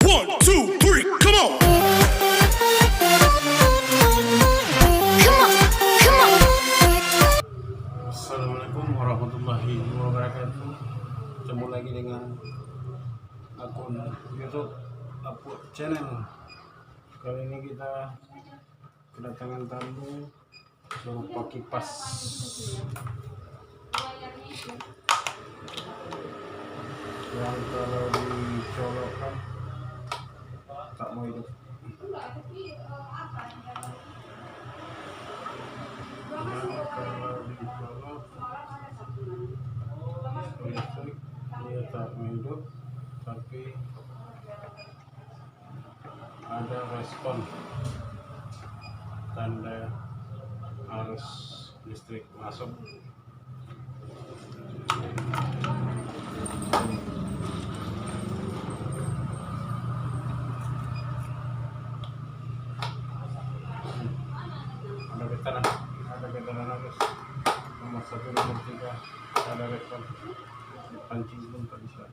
One, two, three, come on. Come on, come on. Assalamualaikum warahmatullahi wabarakatuh. Ketemu lagi dengan akun YouTube Upload Channel. Kali ini kita kedatangan tamu berupa kipas yang kalau dicolokkan tak mau hidup. Kalau dicolok listrik dia tak mau hidup, tapi ada respon tanda arus listrik masuk. Ada getaran arus nomor 1, nomor 3, ada respon. Pancing pun tak bisa,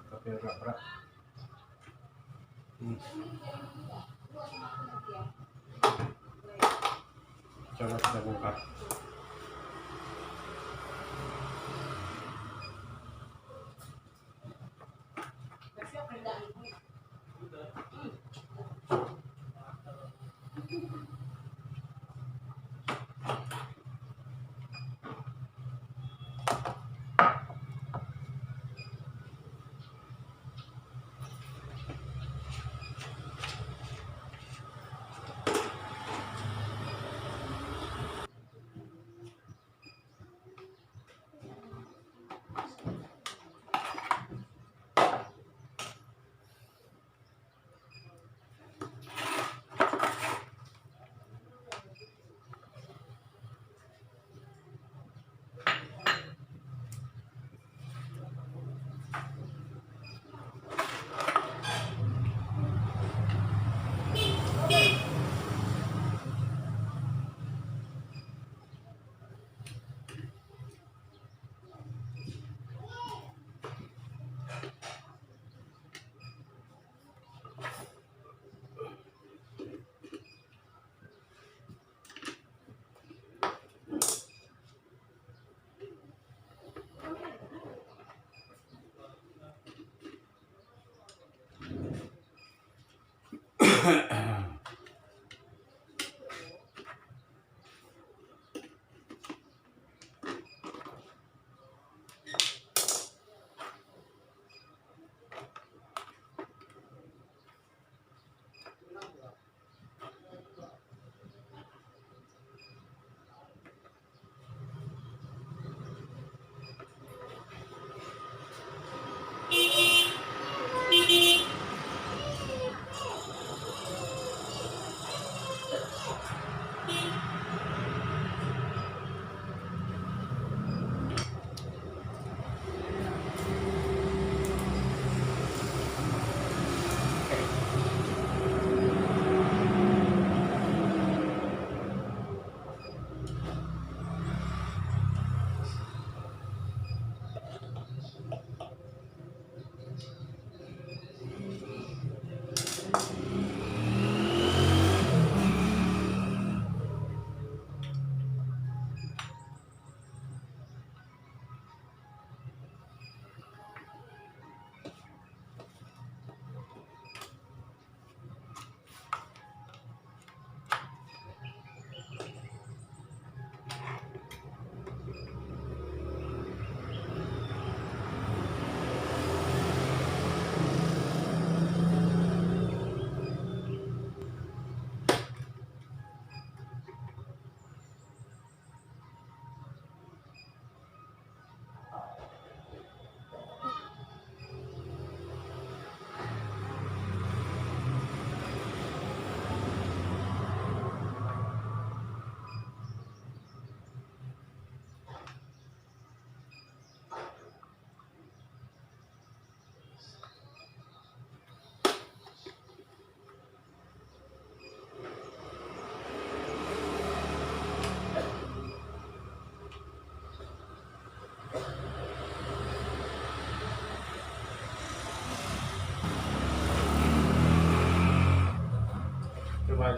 tapi agak berat. Coba kita bongkar.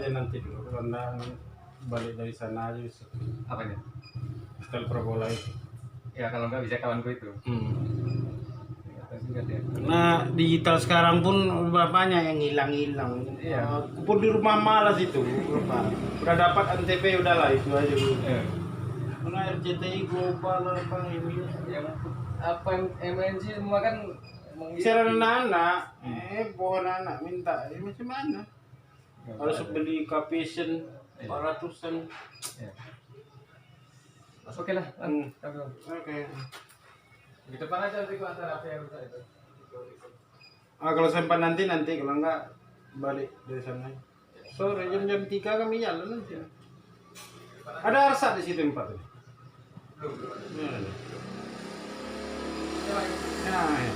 aja nanti dulu karena balik dari sana aja bisa. Apanya? Setel perbola itu. Ya kalau nggak bisa kawanku itu. Ya, tapi nggak ada. Karena digital sekarang pun banyak yang hilang-hilang. Iya. Aku pun di rumah malas itu. Udah dapat NTP udah lah itu aja dulu. Iya. Karena RCTI global apa ini. Yang apa MNC semua kan emang Bicara anak-anak, pohon anak minta, macam mana? Harus beli Capition 400-an. Ya. Oke lah. Oke. Di depan aja nanti gua antar apa yang rusak itu. Kalau sempat nanti kalau enggak balik dari sana. Sore jam 3 kami jalan nanti. Ada arsa di situ 4. Nah, ya.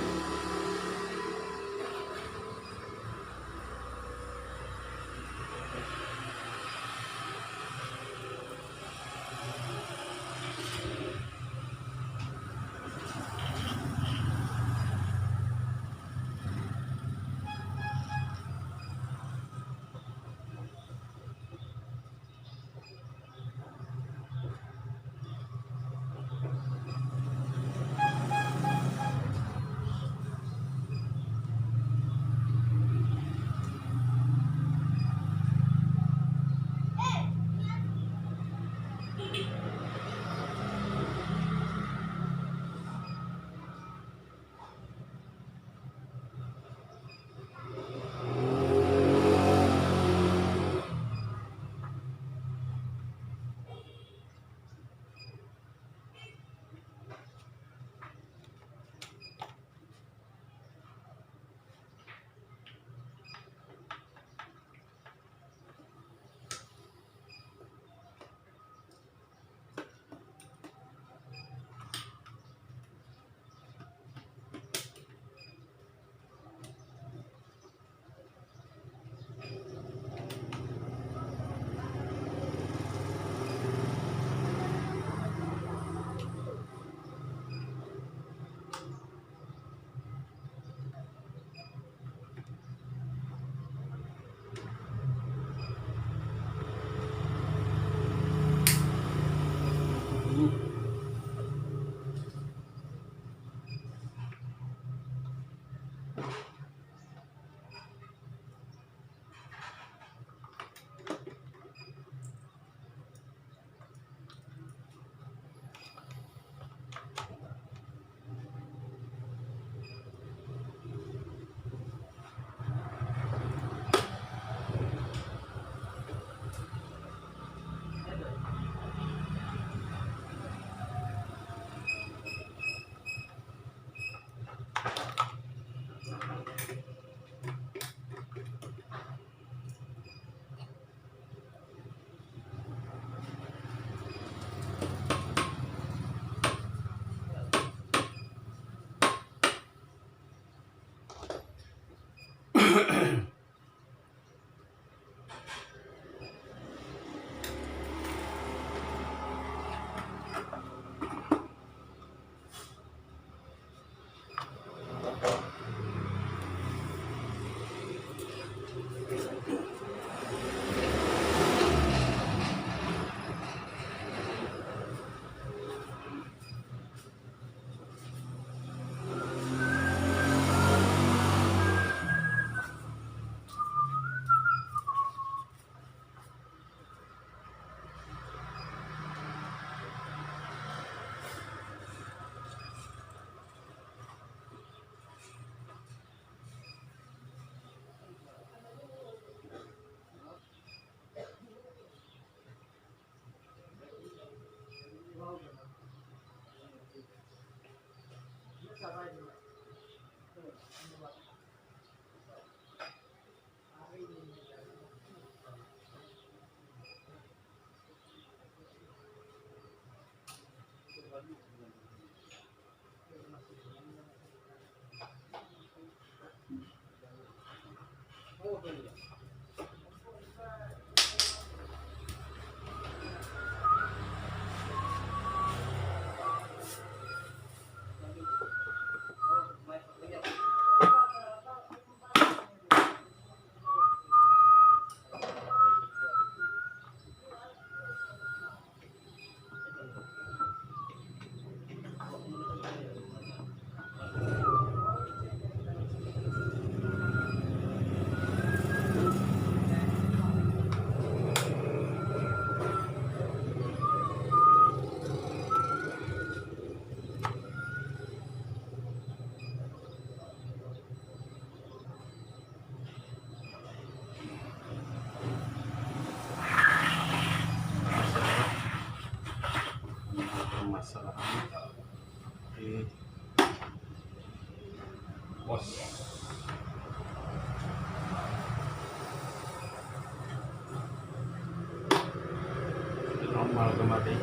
kembali.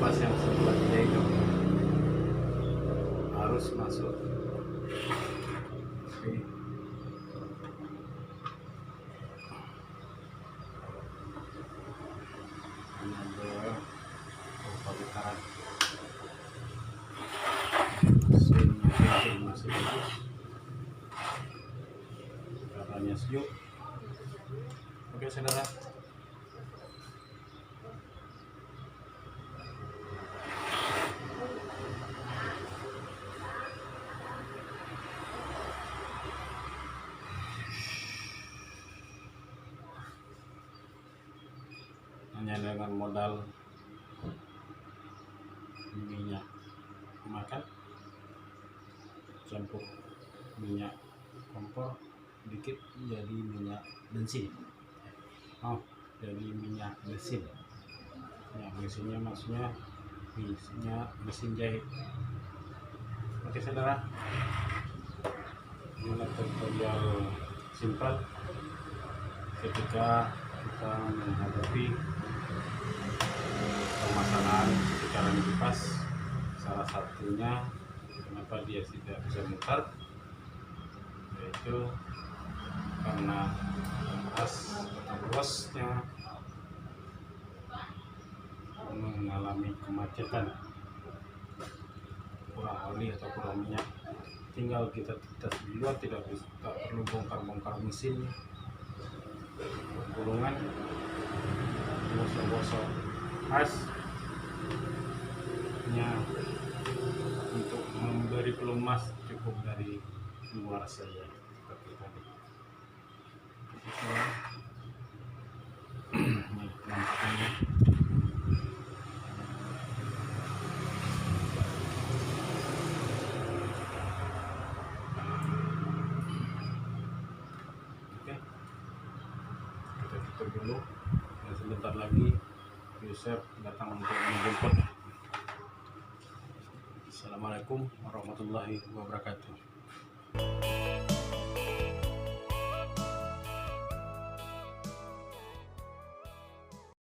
Pas yang sebelahnya itu harus masuk. Oke. Ini ada pemutaran. Masih bagus. Caranya sejuk. Oke saudara. Hanya dengan modal minyak makan, campur minyak kompor dikit jadi minyak bensin. Jadi minyak mesin. Minyak mesinnya maksudnya mesin jahit. Oke saudara, inilah tutorial simpel ketika kita menghadapi permasalahan putaran kipas. Salah satunya kenapa dia tidak bisa mutar, yaitu karena as atau bosnya mengalami kemacetan, kurang oli atau kurang minyak. Tinggal kita tes di luar, tidak perlu bongkar mesin, gulungan, gosok-gosok asnya untuk memberi pelumas cukup dari luar saja seperti tadi. Ini penampakannya. Oke, kita tutup dulu dan sebentar lagi user datang untuk menjemput. Assalamualaikum warahmatullahi wabarakatuh.